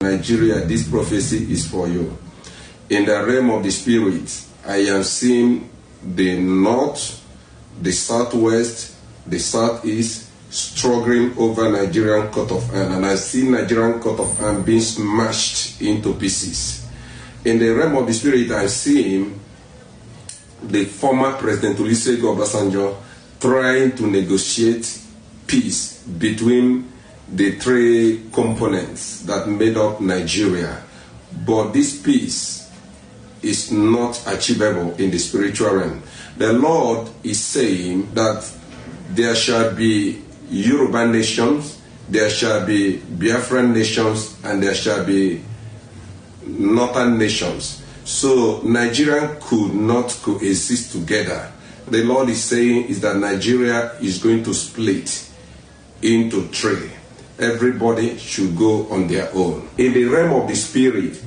Nigeria, this prophecy is for you. In the realm of the spirit, I am seeing the north, the southwest, the southeast struggling over Nigerian coat of arms, and I see Nigerian coat of arms being smashed into pieces. In the realm of the spirit, I see him, the former President Olusegun Obasanjo, trying to negotiate peace between the three components that made up Nigeria. But this peace is not achievable in the spiritual realm. The Lord is saying that there shall be Yoruba nations, there shall be Biafran nations, and there shall be northern nations. So Nigeria could not coexist together. The Lord is saying is that Nigeria is going to split into three. Everybody should go on their own. In the realm of the spirit,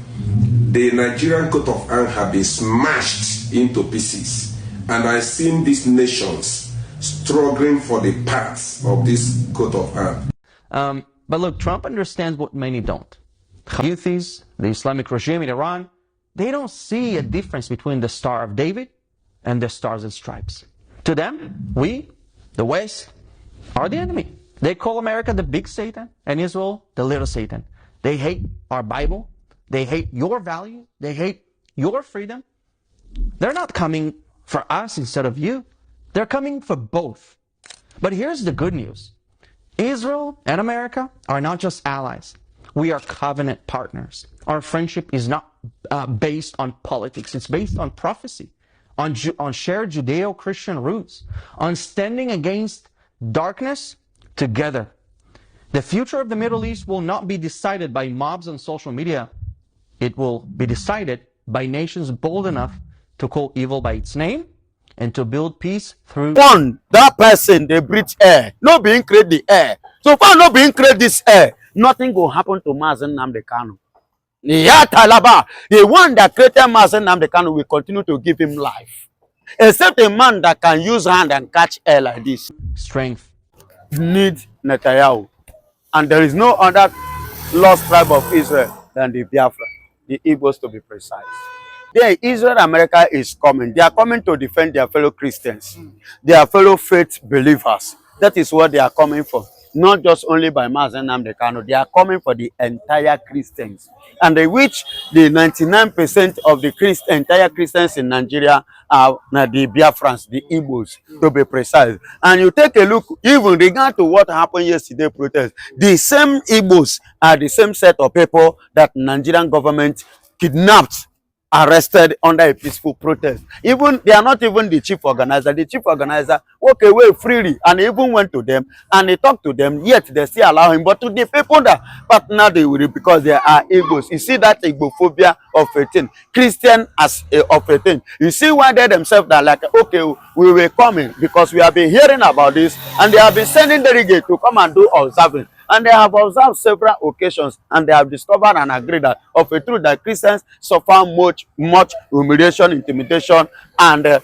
the Nigerian coat of arms have been smashed into pieces. And I've seen these nations struggling for the parts of this coat of arms. But look, Trump understands what many don't. Houthis, the Islamic regime in Iran, they don't see a difference between the Star of David and the Stars and Stripes. To them, we, the West, are the enemy. They call America the big Satan and Israel the little Satan. They hate our Bible. They hate your value. They hate your freedom. They're not coming for us instead of you. They're coming for both. But here's the good news. Israel and America are not just allies. We are covenant partners. Our friendship is not based on politics. It's based on prophecy, on shared Judeo-Christian roots, on standing against darkness together. The future of the Middle East will not be decided by mobs on social media. It will be decided by nations bold enough to call evil by its name and to build peace through... One, that person, they breathe air. No being create the air. So far, no being create this air. Nothing will happen to Mazi Nnamdi Kanu. The one that created Mazi Nnamdi Kanu will continue to give him life. Except a man that can use hand and catch air like this. Strength. Need Netanyahu. And there is no other lost tribe of Israel than the Biafra, the Igbos to be precise. There, Israel, America is coming. They are coming to defend their fellow Christians, their fellow faith believers. That is what they are coming for. Not just only by Mazi Nnamdi Kanu, they are coming for the entire Christians. And they which the 99% of the entire Christians in Nigeria are the Biafrans, the Igbos, to be precise. And you take a look, even regard to what happened yesterday protest, the same Igbos are the same set of people that Nigerian government kidnapped, arrested under a peaceful protest. Even they are not even the chief organizer. The chief organizer walked away freely and even went to them and he talked to them, yet they still allow him. But to the people that partner they will, because they are Igbos. You see that Igbophobia of 18, Christian as of 18. You see why they themselves are like, okay, we were coming because we have been hearing about this and they have been sending delegates to come and do observing. And they have observed several occasions and they have discovered and agreed that of a truth that Christians suffer much humiliation, intimidation, and death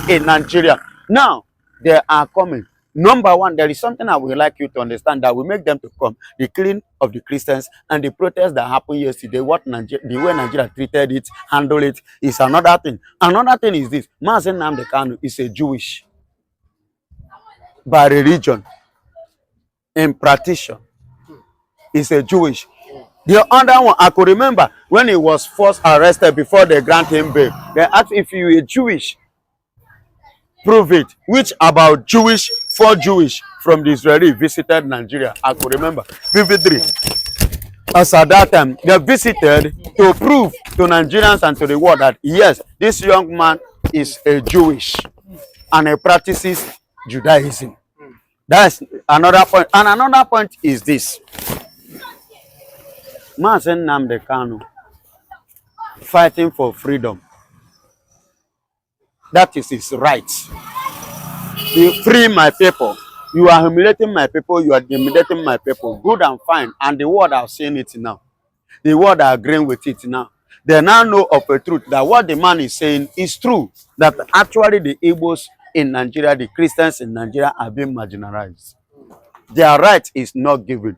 in Nigeria. Now, they are coming. Number one, there is something I would like you to understand that will make them to come. The killing of the Christians and the protest that happened yesterday, the way Nigeria treated it, handled it, is another thing. Another thing is this. Mazi Nnamdi Kanu is a Jewish by religion. In practitioner, is a Jewish. The other one, I could remember when he was first arrested before they grant him bail. They asked if you were Jewish, prove it. Which about Jewish, 4 Jewish from the Israeli visited Nigeria. I could remember vividly. As at that time, they visited to prove to Nigerians and to the world that yes, this young man is a Jewish and he practices Judaism. That's another point. And another point is this. Mazi Nnamdi Kanu fighting for freedom. That is his right. You free my people. You are humiliating my people. You are intimidating my people. Good and fine. And the world are seeing it now. The world are agreeing with it now. They now know of a truth that what the man is saying is true. That actually the Igbos in Nigeria, the Christians in Nigeria are being marginalized. Their right is not given.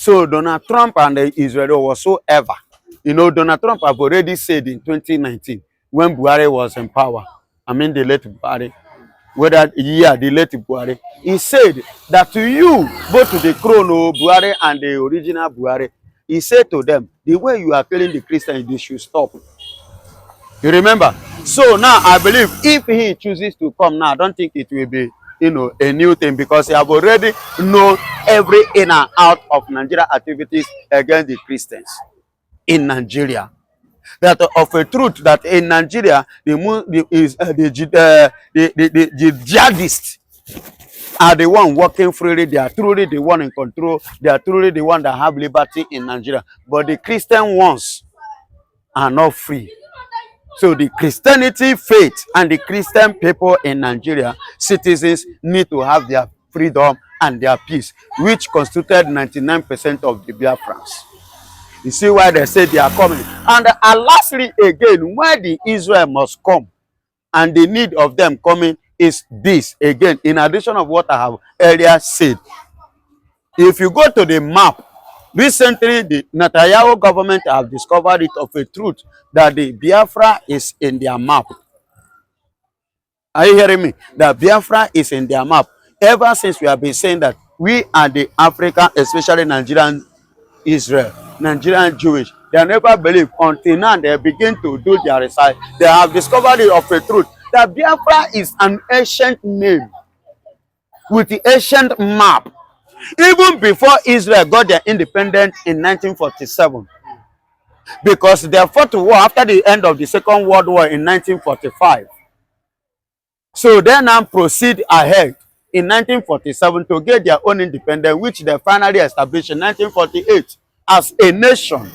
So Donald Trump and Israel whatsoever, you know, Donald Trump have already said in 2019 when Buhari was in power, I mean the late Buhari, the late Buhari, he said that to you, both to the chrono Buhari and the original Buhari, he said to them, the way you are killing the Christians, they should stop. You remember? So now I believe if he chooses to come now, I don't think it will be, you know, a new thing, because he have already known every in and out of Nigeria activities against the Christians in Nigeria. That of a truth that in Nigeria the jihadists are the one working freely. They are truly the one in control. They are truly the one that have liberty in Nigeria. But the Christian ones are not free. So the Christianity faith and the Christian people in Nigeria, citizens, need to have their freedom and their peace, which constituted 99% of the Biafrans. You see why they say they are coming. And lastly, again, why the Israel must come and the need of them coming is this. Again, in addition of what I have earlier said, if you go to the map, recently the Netanyahu government have discovered it of a truth that the Biafra is in their map. Are you hearing me? That Biafra is in their map. Ever since we have been saying that we are the African, especially Nigerian Israel, Nigerian Jewish, they never believe until now they begin to do their research. They have discovered it of a truth that Biafra is an ancient name with the ancient map. Even before Israel got their independence in 1947, because they fought war after the end of the Second World War in 1945. So they now proceed ahead in 1947 to get their own independence, which they finally established in 1948 as a nation.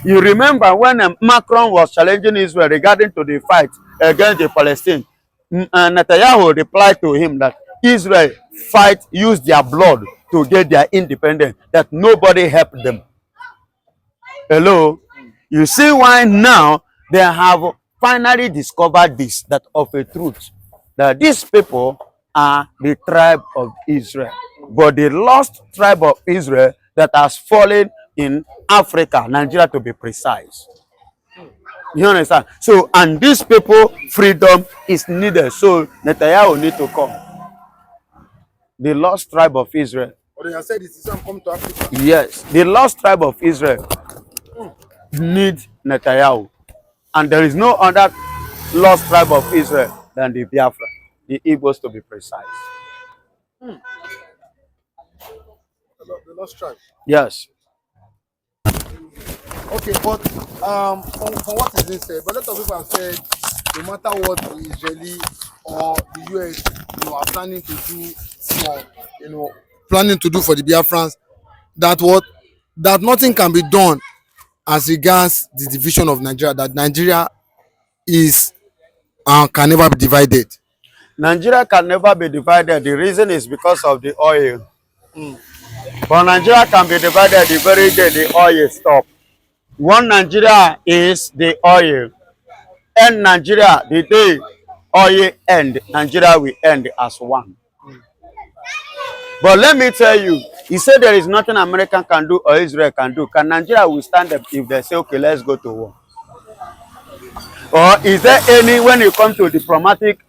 You remember when Macron was challenging Israel regarding to the fight against the Palestinians, Netanyahu replied to him that Israel used their blood to get their independence, that nobody helped them. Hello? You see why now they have finally discovered this, that of a truth, that these people are the tribe of Israel, but the lost tribe of Israel that has fallen in Africa, Nigeria to be precise. You understand? So, and these people, freedom is needed. So Netanyahu need to come. The lost tribe of Israel. But they have said this is come to Africa. Yes, the lost tribe of Israel need Netanyahu. And there is no other lost tribe of Israel than the Biafra, the Igbos to be precise. The lost tribe. Yes. Okay, but for what is this said? But a lot of people have said no matter what the Israeli or the US, are planning to do for the Biafrans, that nothing can be done as regards the division of Nigeria. That Nigeria is can never be divided. Nigeria can never be divided. The reason is because of the oil. But Nigeria can be divided the very day the oil stops. One Nigeria is the oil. End Nigeria, the day oil end, Nigeria will end as one. But let me tell you, he said there is nothing America can do or Israel can do. Can Nigeria withstand them if they say, okay, let's go to war? Or is there any, when you come to diplomatic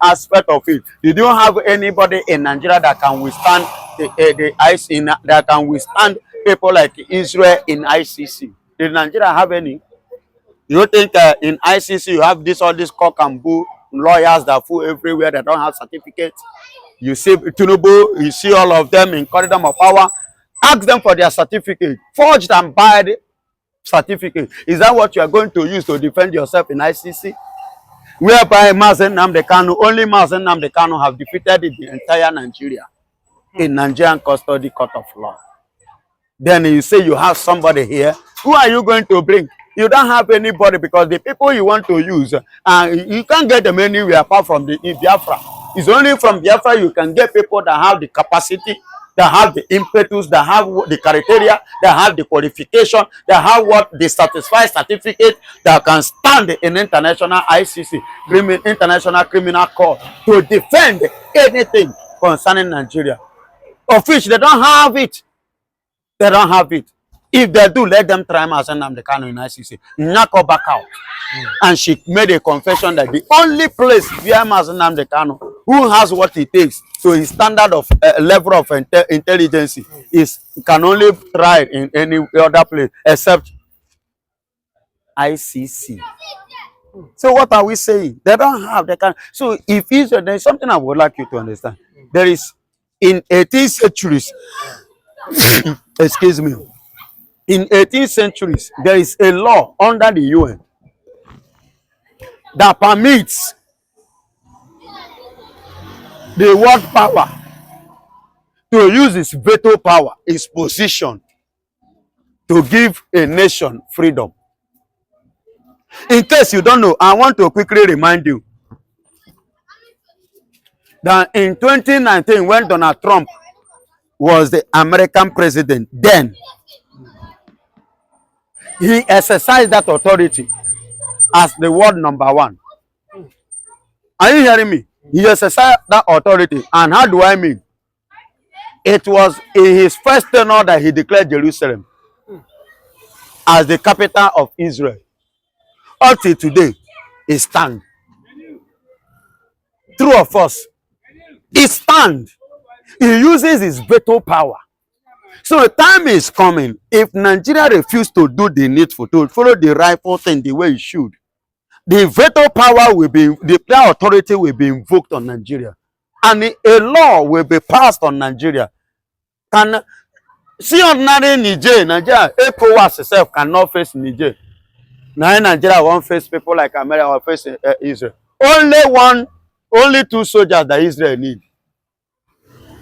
aspect of it, you don't have anybody in Nigeria that can withstand that can withstand people like Israel in ICC? Did Nigeria have any? You think in ICC you have all these cock and bull lawyers that fool everywhere that don't have certificates? You see Tinubu, you see all of them in corridor of power. Ask them for their certificate, forged and bad certificate. Is that what you are going to use to defend yourself in ICC? Whereby Mazi Nnamdi Kanu, only Mazi Nnamdi Kanu have defeated the entire Nigeria in Nigerian custody court of law. Then you say you have somebody here. Who are you going to bring? You don't have anybody, because the people you want to use, you can't get them anywhere apart from the Biafra. It's only from Biafra you can get people that have the capacity, that have the impetus, that have the criteria, that have the qualification, that have the satisfied certificate that can stand in international ICC, International Criminal Court, to defend anything concerning Nigeria, of which they don't have it. They don't have it. If they do, let them try Mazi Nnamdi Kanu in ICC. Knock her back out. And she made a confession that the only place where Mazi Nnamdi Kanu, who has what it takes, so his standard of level of intelligence is can only try it in any other place except ICC. So what are we saying? They don't have, they can. So if Israel, there is something I would like you to understand. There is in 18th centuries, excuse me, in 18th centuries, there is a law under the UN that permits the world power to use its veto power, its position, to give a nation freedom. In case you don't know, I want to quickly remind you that in 2019, when Donald Trump was the American president, then he exercised that authority as the world number one. Are you hearing me? He exercised that authority. And how do I mean? It was in his first tenure that he declared Jerusalem as the capital of Israel. Until today, it stands. True or false? It stands. He uses his veto power. So the time is coming. If Nigeria refuses to do the needful, to follow the rightful thing the way it should, the veto power will be, the clear authority will be invoked on Nigeria. And a law will be passed on Nigeria. And see ordinary Nigeria, ECOWAS itself cannot face Niger. Now Nigeria won't face people like America or face Israel. Only 2 soldiers that Israel need.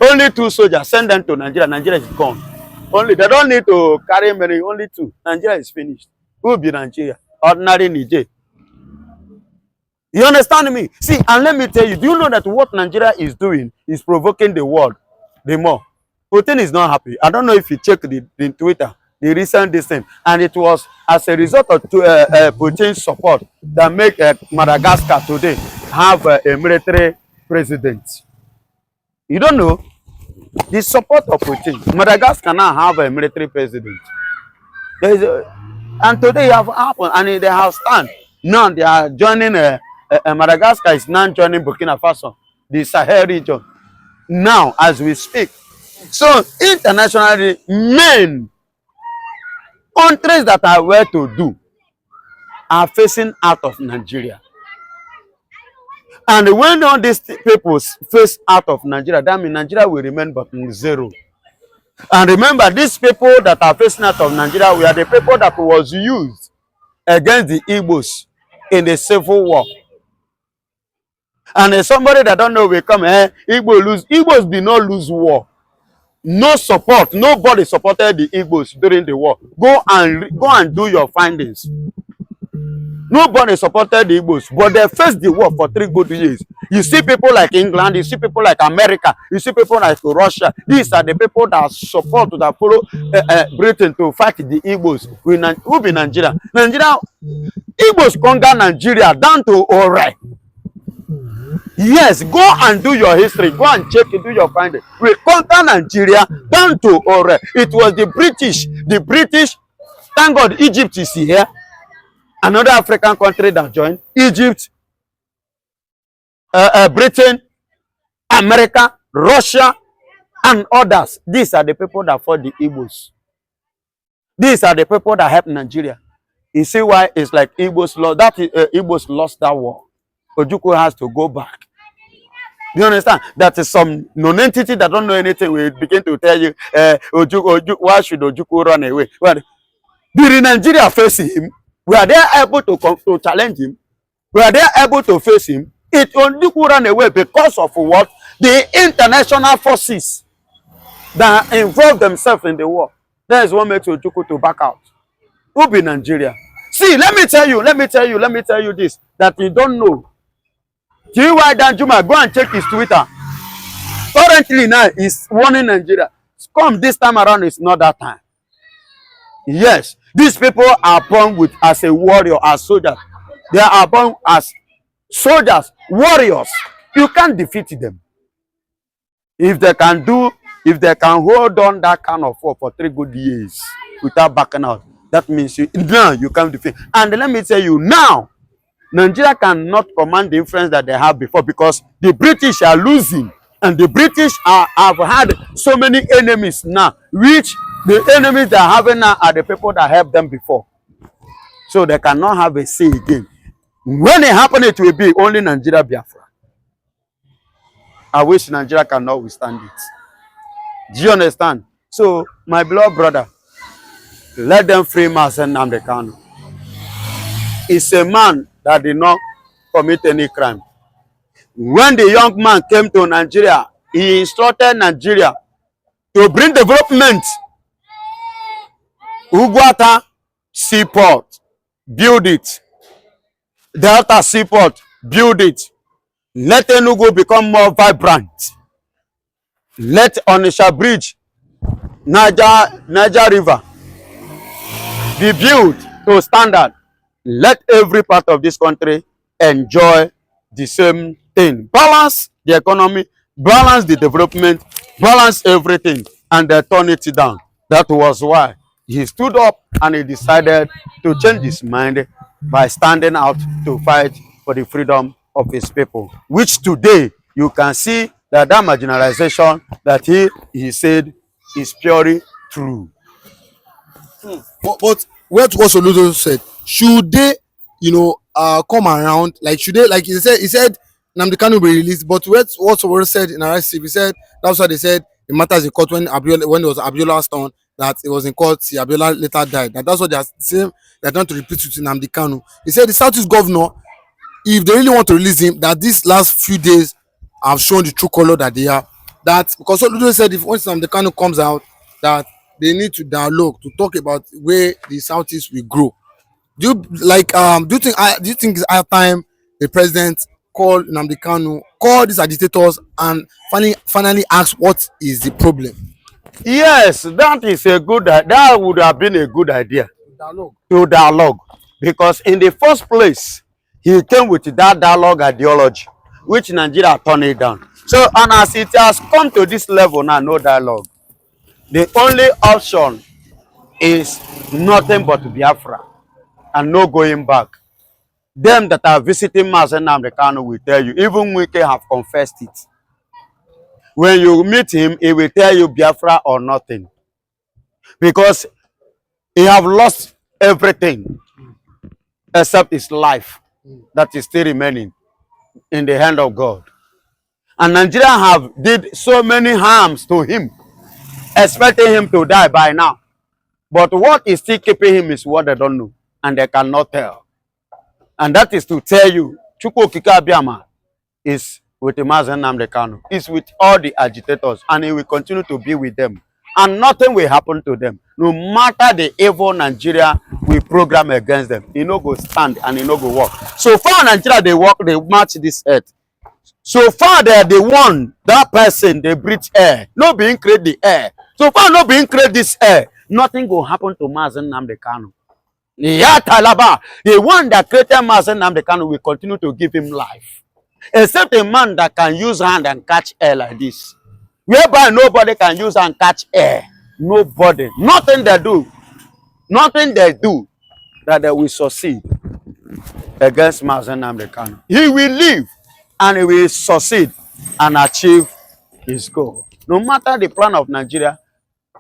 Only 2 soldiers. Send them to Nigeria. Nigeria is gone. They don't need to carry many. Only 2. Nigeria is finished. Who will be Nigeria? Ordinary Niger. You understand me? See, and let me tell you, do you know that what Nigeria is doing is provoking the world the more? Putin is not happy. I don't know if you check the Twitter, the recent distance, and it was as a result of Putin's support that make Madagascar today have a military president. You don't know? The support of Putin, Madagascar now have a military president. And today it have happened, and they have stand. Now they are joining. Madagascar is now joining Burkina Faso, the Sahel region. Now, as we speak. So internationally, main countries that are well to do are facing out of Nigeria. And when all these people face out of Nigeria, that means Nigeria will remain but zero. And remember, these people that are facing out of Nigeria were the people that was used against the Igbos in the Civil War. And somebody that don't know will come, Igbos did not lose war. No support. Nobody supported the Igbos during the war. Go and do your findings. Nobody supported the Igbos, but they faced the war for 3 good years. You see people like England, you see people like America, you see people like Russia. These are the people that support, that follow Britain to fight the Igbos. Who be Nigeria? Igbos conquer Nigeria down to Ore. Yes, go and do your history. Go and check it, do your finding. We conquer Nigeria down to Ore. It was the British. The British, thank God Egypt is here. Another African country that joined. Egypt, Britain, America, Russia, and others. These are the people that fought the Igbos. These are the people that helped Nigeria. You see why it's like Igbos lost. That Igbos lost that war. Ojukwu has to go back. Do you understand? That is some non-entity that don't know anything will begin to tell you, why should Ojukwu run away? Well, did Nigeria face him? Were they able to challenge him? Were they able to face him? It Ojukwu ran away because of what? The international forces that involved themselves in the war. That is what makes Ojukwu to back out. Who be Nigeria? See, let me tell you this, that you don't know. G.Y. Danjuma, go and check his Twitter. Currently now, he's warning Nigeria. Come this time around, it's not that time. Yes, these people are born with as a warrior, as soldiers. They are born as soldiers, warriors. You can't defeat them. If they can do If they can hold on that kind of war for 3 good years without backing out, that means now you can defeat. And let me tell you, now, Nigeria cannot command the influence that they have before because the British are losing. And the British have had so many enemies now, which the enemies they are having now are the people that helped them before. So they cannot have a say again. When it happens, it will be only Nigeria Biafra. I wish Nigeria cannot withstand it. Do you understand? So, my beloved brother, let them free Mazi Nnamdi Kanu. He's a man that did not commit any crime. When the young man came to Nigeria, he instructed Nigeria to bring development. Ugwata seaport, build it. Delta seaport, build it. Let Enugu become more vibrant. Let Onitsha Bridge, Niger River be built to standard. Let every part of this country enjoy the same thing. Balance the economy, balance the development, balance everything, and they turn it down. That was why he stood up and he decided to change his mind by standing out to fight for the freedom of his people, which today you can see that marginalization that he said is purely true. But what Soludo said, should they, come around? Like, should they, like he said Nnamdi Kanu will be released, but what Soludo said in RSC, he said that's why they said the matter is in court when it was Abiola's turn, that it was in court, Abiola later died. That's what they are saying. They're trying to repeat it to Nnamdi Kanu. He said the Southeast governor, if they really want to release him, that these last few days have shown the true color that they are. That because Soludo said if once Nnamdi Kanu comes out, that they need to dialogue to talk about where the Southeast will grow. Do you think it's our time the president call Nnamdi Kanu, call these agitators and finally ask what is the problem? Yes, that would have been a good idea. To dialogue. Because in the first place, he came with that dialogue ideology, which Nigeria turned it down. So, and as it has come to this level now, no dialogue. The only option is nothing but Biafra and no going back. Them that are visiting Mazi Nnamdi Kanu will tell you, even Wike have confessed it. When you meet him, he will tell you Biafra or nothing. Because he have lost everything except his life that is still remaining in the hand of God. And Nigeria have did so many harms to him, expecting him to die by now. But what is still keeping him is what they don't know, and they cannot tell. And that is to tell you, Chukwu Okike Abiama is with Mazi Nnamdi Kanu, is with all the agitators, and he will continue to be with them. And nothing will happen to them. No matter the evil Nigeria we program against them, he no go stand and he no go walk. So far Nigeria they march this earth. So far they are the one, that person, they breathe air. No being create the air. So far no being create this air. Nothing will happen to Mazi Nnamdi Kanu. The one that created Mazi Nnamdi Kanu will continue to give him life. Except a man that can use hand and catch air like this. Whereby nobody can use and catch air. Nobody. Nothing they do. Nothing they do that they will succeed against Mazi Nnamdi Kanu. He will live and he will succeed and achieve his goal. No matter the plan of Nigeria,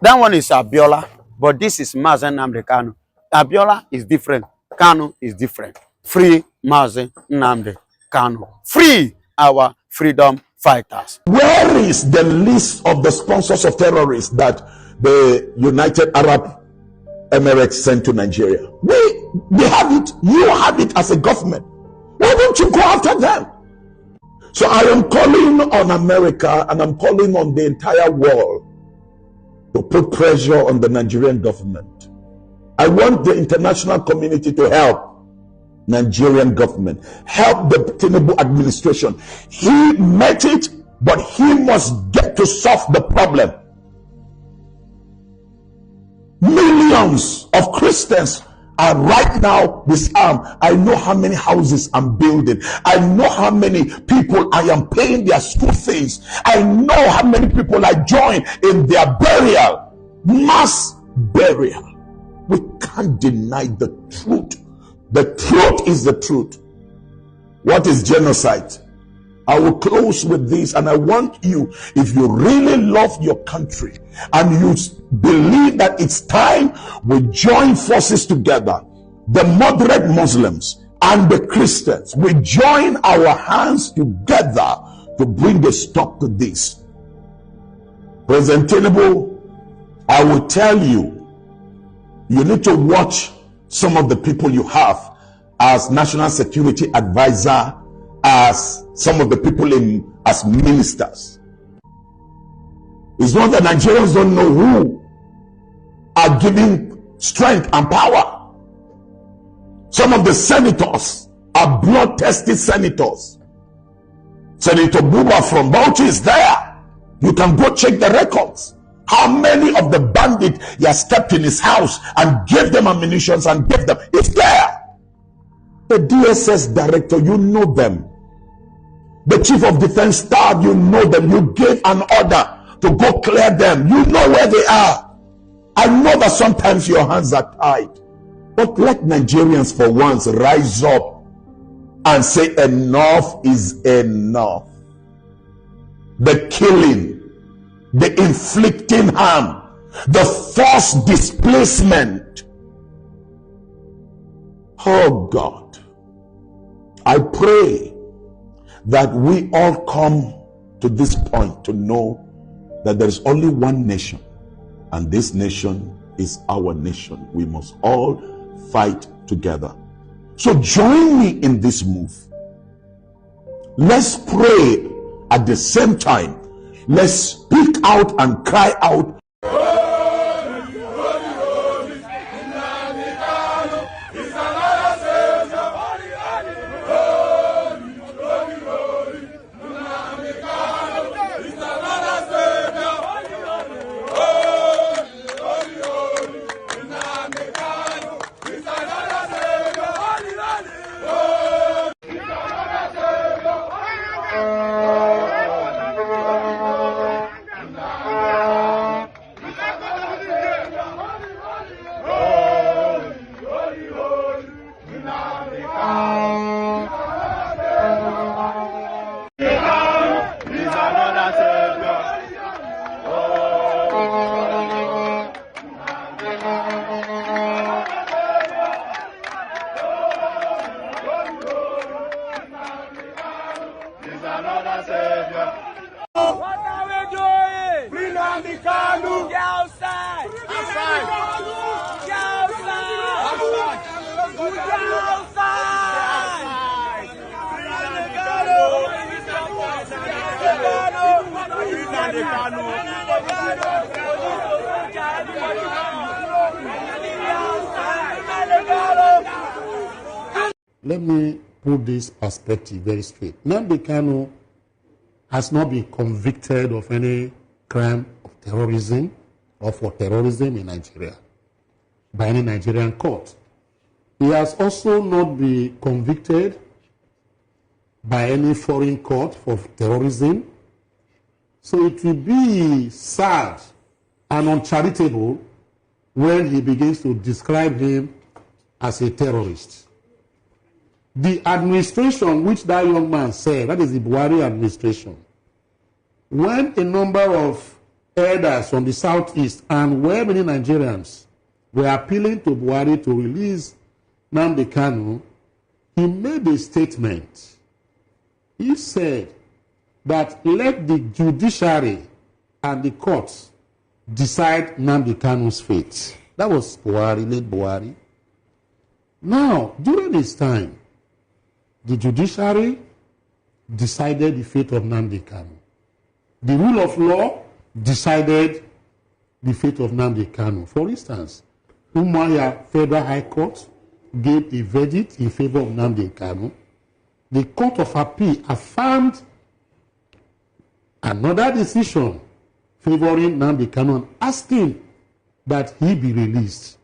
that one is Abiola, but this is Mazi Nnamdi Kanu. Abiola is different. Kanu is different. Free Mazi Nnamdi Kanu. Free our freedom fighters. Where is the list of the sponsors of terrorists that the United Arab Emirates sent to Nigeria? We have it. You have it as a government. Why don't you go after them? So I am calling on America and I'm calling on the entire world to put pressure on the Nigerian government. I want the international community to help Nigerian government, help the Tinubu administration. He met it, but he must get to solve the problem. Millions of Christians are right now disarmed. I know how many houses I'm building. I know how many people I am paying their school fees. I know how many people I join in their burial, mass burial. We can't deny the truth. The truth is the truth. What is genocide? I will close with this, and I want you, if you really love your country and you believe that it's time we join forces together, the moderate Muslims and the Christians, we join our hands together to bring a stop to this. President Tinubu, I will tell you, you need to watch some of the people you have as national security advisor, as some of the people as ministers. It's not that Nigerians don't know who are giving strength and power. Some of the senators are blood-tested senators. Senator Buba from Bauchi is there. You can go check the records. How many of the bandits he has kept in his house and gave them ammunition and gave them? It's there. The DSS director, you know them. The chief of defense staff, you know them. You gave an order to go clear them. You know where they are. I know that sometimes your hands are tied. But let Nigerians for once rise up and say enough is enough. The killing, the inflicting harm, the forced displacement. Oh God, I pray that we all come to this point to know that there is only one nation, and this nation is our nation. We must all fight together. So join me in this move. Let's pray at the same time. Let's speak out and cry out. Let me put this perspective very straight. Nnamdi Kanu has not been convicted of any crime of terrorism or for terrorism in Nigeria by any Nigerian court. He has also not been convicted by any foreign court for terrorism. So it will be sad and uncharitable when he begins to describe him as a terrorist. The administration which that young man said, that is the Buhari administration, when a number of elders from the southeast and where many Nigerians were appealing to Buhari to release Nnamdi Kanu, he made a statement. He said that let the judiciary and the courts decide Nnamdi Kanu's fate. That was Buhari, late Buhari. Now, during his time, the judiciary decided the fate of Nnamdi Kanu. The rule of law decided the fate of Nnamdi Kanu. For instance, Umuahia Federal High Court gave a verdict in favor of Nnamdi Kanu. The Court of Appeal affirmed another decision favoring Nnamdi Kanu and asking that he be released.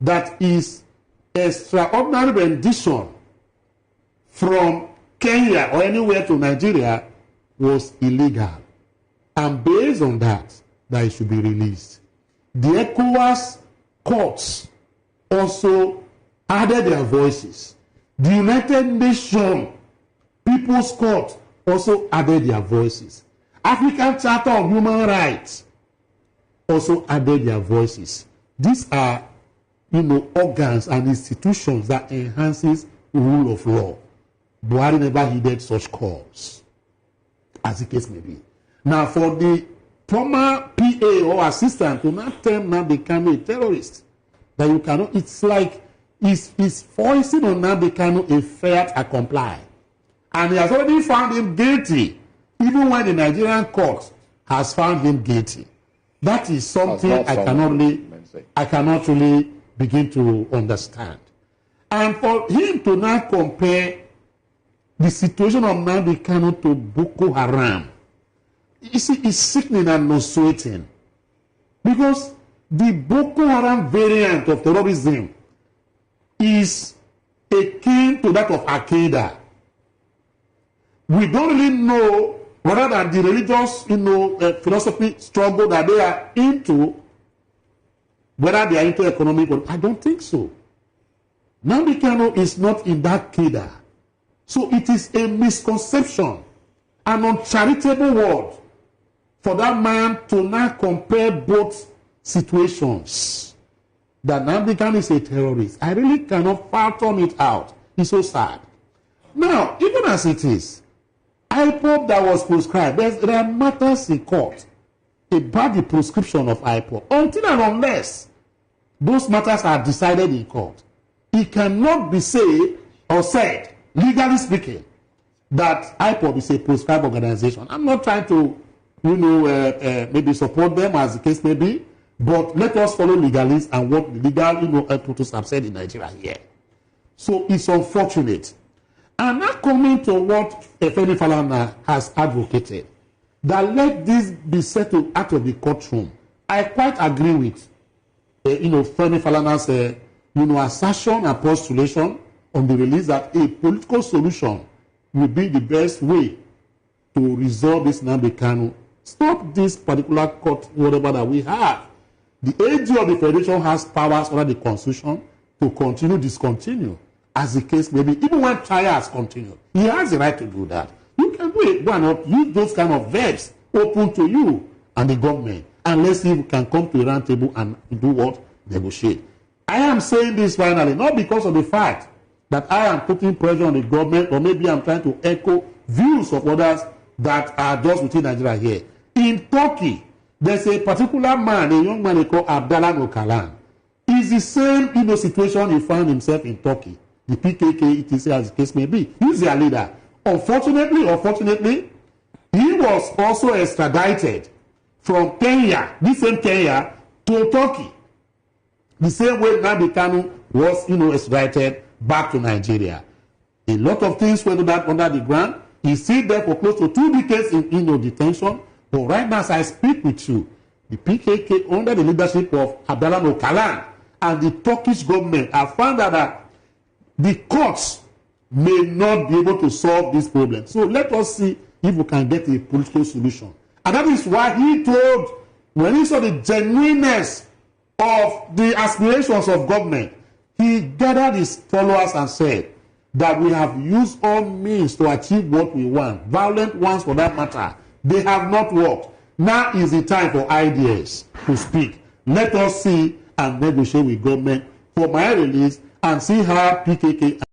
That is extraordinary rendition from Kenya or anywhere to Nigeria was illegal. And based on that it should be released. The ECOWAS courts also added their voices. The United Nations People's Court also added their voices. African Charter of Human Rights also added their voices. These are, organs and institutions that enhances rule of law. Buhari never heeded such calls, as the case may be. Now, for the former PA or assistant to not term Nnamdi Kanu a terrorist, that you cannot, it's like he's foisting on Nnamdi Kanu a fair to comply. And he has already found him guilty, even when the Nigerian court has found him guilty. That is something I cannot really begin to understand. And for him to now compare the situation of Nnamdi Kanu to Boko Haram, you see, it's sickening and nauseating. Because the Boko Haram variant of terrorism is akin to that of Al-Qaeda. We don't really know whether that the religious, philosophy struggle that they are into, whether they are into economic, but I don't think so. Nnamdi Kanu is not in that cadre. So it is a misconception, an uncharitable word for that man to now compare both situations. That Nnamdi Kanu is a terrorist. I really cannot fathom it out. It's so sad. Now, even as it is, IPOB that was prescribed, there are matters in court about the prescription of IPOB. Until and unless those matters are decided in court, it cannot be said, legally speaking, that IPOB is a prescribed organization. I'm not trying to, maybe support them as the case may be, but let us follow legalists and what the legal, authorities have said in Nigeria here. So it's unfortunate. And now coming to what Femi Falana has advocated, that let this be settled out of the courtroom. I quite agree with, Femi Falana's, assertion and postulation on the release that a political solution will be the best way to resolve this Nnamdi Kanu. Stop this particular court, whatever that we have. The AG of the Federation has powers under the Constitution to continue, discontinue, as the case may be, even when trials continue. He has the right to do that. You can do it. Why not use those kind of verbs open to you and the government, and let's see if we can come to a round table and do what? Negotiate. I am saying this finally, not because of the fact that I am putting pressure on the government, or maybe I'm trying to echo views of others that are just within Nigeria here. In Turkey, there's a particular man, a young man they call Abdallah Öcalan. It's the same situation he found himself in Turkey. The PKK, etc., as the case may be. He's their leader. Unfortunately, he was also extradited from Kenya, this same Kenya, to Turkey. The same way Nnamdi Kanu was, extradited back to Nigeria. A lot of things went under the ground. He's still there for close to 2 decades in detention. But right now, as I speak with you, the PKK, under the leadership of Abdallah Öcalan and the Turkish government, have found out that the courts may not be able to solve this problem. So let us see if we can get a political solution. And that is why he told, when he saw the genuineness of the aspirations of government, he gathered his followers and said that we have used all means to achieve what we want. Violent ones, for that matter, they have not worked. Now is the time for ideas to speak. Let us see and negotiate with government for my release and see how PKK